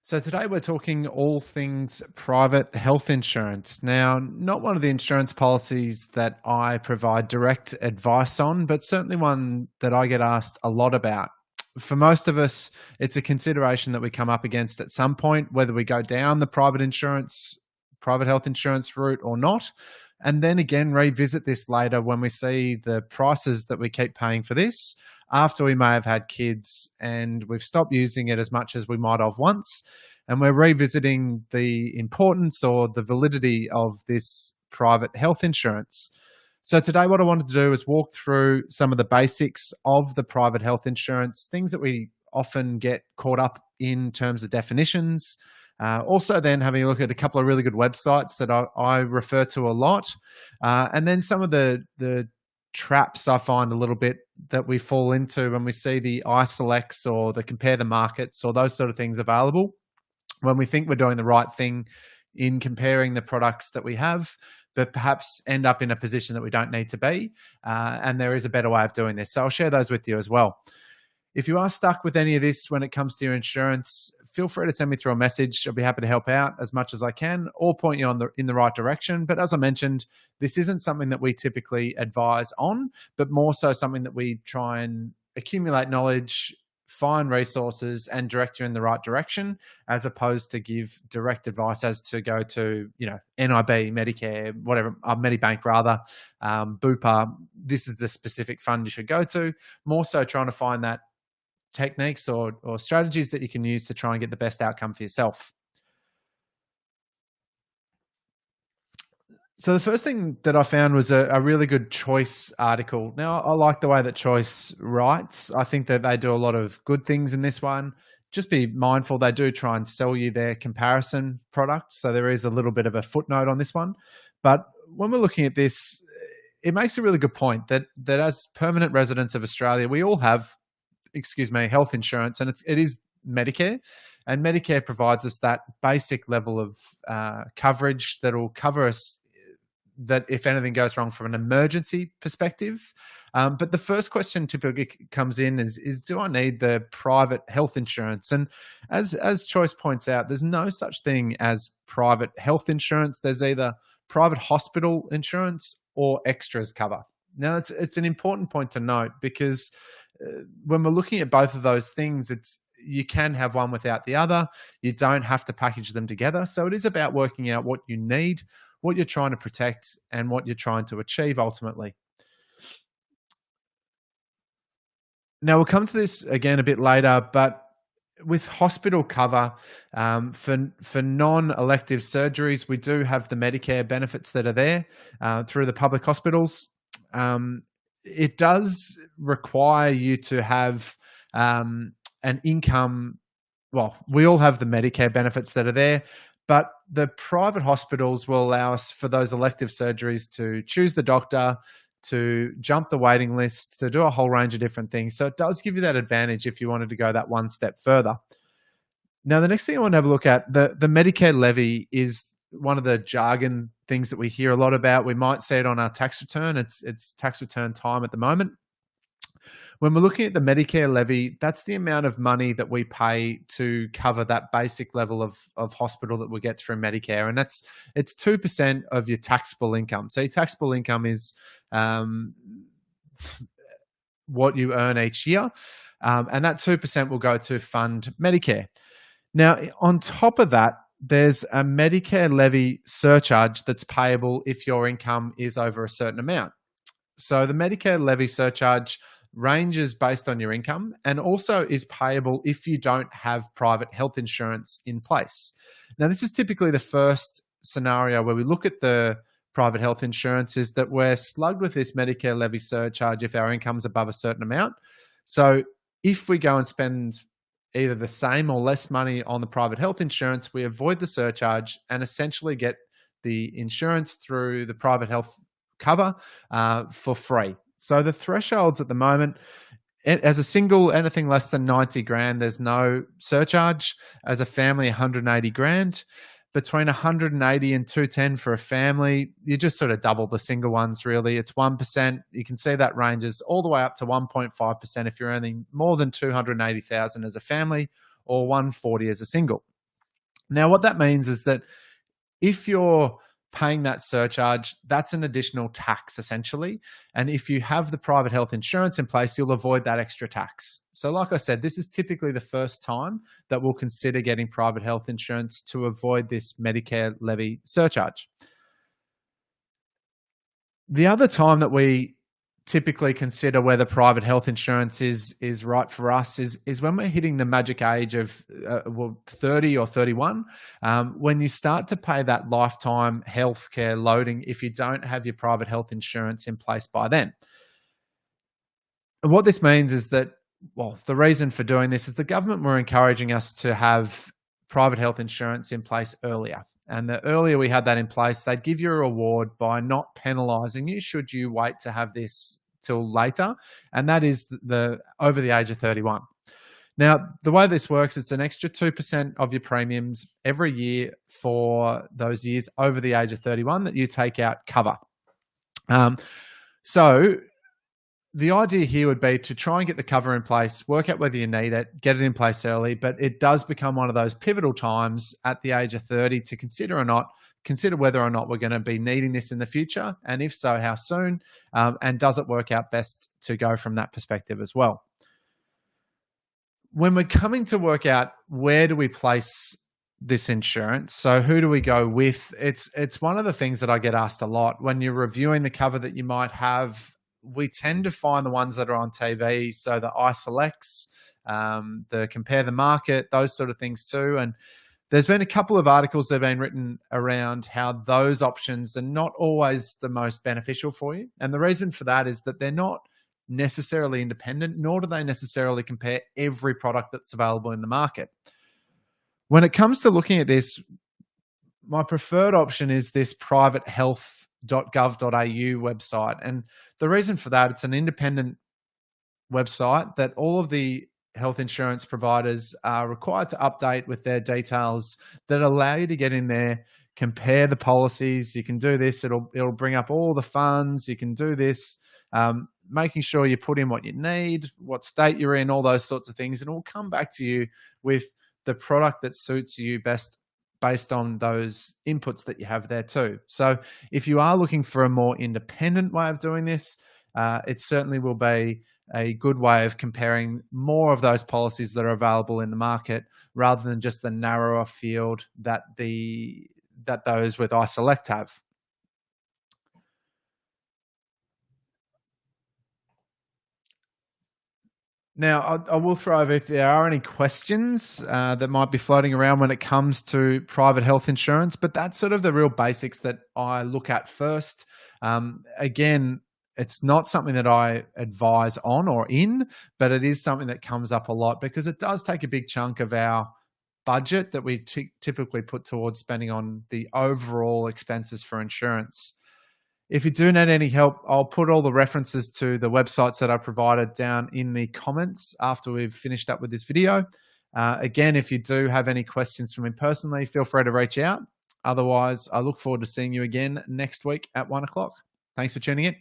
So today we're talking all things private health insurance. Now, not one of the insurance policies that I provide direct advice on, but certainly one that I get asked a lot about. For most of us, it's a consideration that we come up against at some point, whether we go down the private health insurance route or not. And then again, revisit this later when we see the prices that we keep paying for this after we may have had kids and we've stopped using it as much as we might have once. And we're revisiting the importance or the validity of this private health insurance. So today what I wanted to do is walk through some of the basics of the private health insurance, things that we often get caught up in terms of definitions. Also then having a look at a couple of really good websites that I refer to a lot. And then some of the traps I find a little bit that we fall into when we see the iSelects or the compare the markets or those sort of things available, when we think we're doing the right thing in comparing the products that we have, but perhaps end up in a position that we don't need to be. And there is a better way of doing this. So I'll share those with you as well. If you are stuck with any of this when it comes to your insurance, feel free to send me through a message. I'll be happy to help out as much as I can or point you in the right direction. But as I mentioned, this isn't something that we typically advise on, but more so something that we try and accumulate knowledge, find resources and direct you in the right direction, as opposed to give direct advice as to go to, NIB, Medicare, whatever, Medibank rather, Bupa. This is the specific fund you should go to. More so trying to find that techniques or strategies that you can use to try and get the best outcome for yourself. So the first thing that I found was a really good Choice article. Now, I like the way that Choice writes. I think that they do a lot of good things in this one. Just be mindful, they do try and sell you their comparison product. So there is a little bit of a footnote on this one. But when we're looking at this, it makes a really good point that as permanent residents of Australia, we all have health insurance, and it is Medicare, and Medicare provides us that basic level of coverage that will cover us, that if anything goes wrong from an emergency perspective. But the first question typically comes in is do I need the private health insurance? And as Choice points out, there's no such thing as private health insurance. There's either private hospital insurance or extras cover. Now, it's an important point to note because when we're looking at both of those things, you can have one without the other. You don't have to package them together. So it is about working out what you need, what you're trying to protect, and what you're trying to achieve ultimately. Now, we'll come to this again a bit later, but with hospital cover, for non-elective surgeries, we do have the Medicare benefits that are there through the public hospitals. It does require you to have an income. Well, we all have the Medicare benefits that are there, but the private hospitals will allow us for those elective surgeries to choose the doctor, to jump the waiting list, to do a whole range of different things. So it does give you that advantage if you wanted to go that one step further. Now, the next thing I want to have a look at, the Medicare Levy is one of the jargon things that we hear a lot about. We might see it on our tax return. It's tax return time at the moment. When we're looking at the Medicare Levy, that's the amount of money that we pay to cover that basic level of hospital that we get through Medicare. And it's 2% of your taxable income. So your taxable income is what you earn each year. And that 2% will go to fund Medicare. Now, on top of that, there's a Medicare Levy surcharge that's payable if your income is over a certain amount. So the Medicare Levy surcharge ranges based on your income and also is payable if you don't have private health insurance in place. Now, this is typically the first scenario where we look at the private health insurance, is that we're slugged with this Medicare Levy surcharge if our income's above a certain amount. So if we go and spend either the same or less money on the private health insurance, we avoid the surcharge and essentially get the insurance through the private health cover for free. So the thresholds at the moment, as a single, anything less than 90 grand, there's no surcharge. As a family, 180 grand. Between 180 and 210 for a family, you just sort of double the single ones, really. It's 1%. You can see that ranges all the way up to 1.5% if you're earning more than 280,000 as a family, or 140 as a single. Now, what that means is that if you're paying that surcharge, that's an additional tax essentially. And if you have the private health insurance in place, you'll avoid that extra tax. So, like I said, this is typically the first time that we'll consider getting private health insurance to avoid this Medicare levy surcharge. The other time that we typically consider whether private health insurance is right for us is when we're hitting the magic age of 30 or 31, when you start to pay that lifetime healthcare loading if you don't have your private health insurance in place by then. And what this means is that, well, the reason for doing this is the government were encouraging us to have private health insurance in place earlier. And the earlier we had that in place, they'd give you a reward by not penalising you should you wait to have this till later. And that is the over the age of 31. Now, the way this works, it's an extra 2% of your premiums every year for those years over the age of 31 that you take out cover. So the idea here would be to try and get the cover in place, work out whether you need it, get it in place early, but it does become one of those pivotal times at the age of 30 to consider whether or not we're going to be needing this in the future, and if so, how soon, and does it work out best to go from that perspective as well. When we're coming to work out where do we place this insurance, so who do we go with, it's one of the things that I get asked a lot when you're reviewing the cover that you might have. We tend to find the ones that are on TV, so the iSelects, the Compare the Market, those sort of things too. And there's been a couple of articles that have been written around how those options are not always the most beneficial for you. And the reason for that is that they're not necessarily independent, nor do they necessarily compare every product that's available in the market. When it comes to looking at this, my preferred option is this privatehealth.gov.au website. And the reason for that, it's an independent website that all of the health insurance providers are required to update with their details that allow you to get in there, compare the policies. You can do this. It'll bring up all the funds. You can do this, making sure you put in what you need, what state you're in, all those sorts of things. And it will come back to you with the product that suits you best based on those inputs that you have there too. So if you are looking for a more independent way of doing this, it certainly will be a good way of comparing more of those policies that are available in the market rather than just the narrower field that those with iSelect have. Now, I will throw over if there are any questions that might be floating around when it comes to private health insurance, but that's sort of the real basics that I look at first. Again, it's not something that I advise on or in, but it is something that comes up a lot because it does take a big chunk of our budget that we typically put towards spending on the overall expenses for insurance. If you do need any help, I'll put all the references to the websites that I provided down in the comments after we've finished up with this video. Again, if you do have any questions from me personally, feel free to reach out. Otherwise, I look forward to seeing you again next week at 1 o'clock. Thanks for tuning in.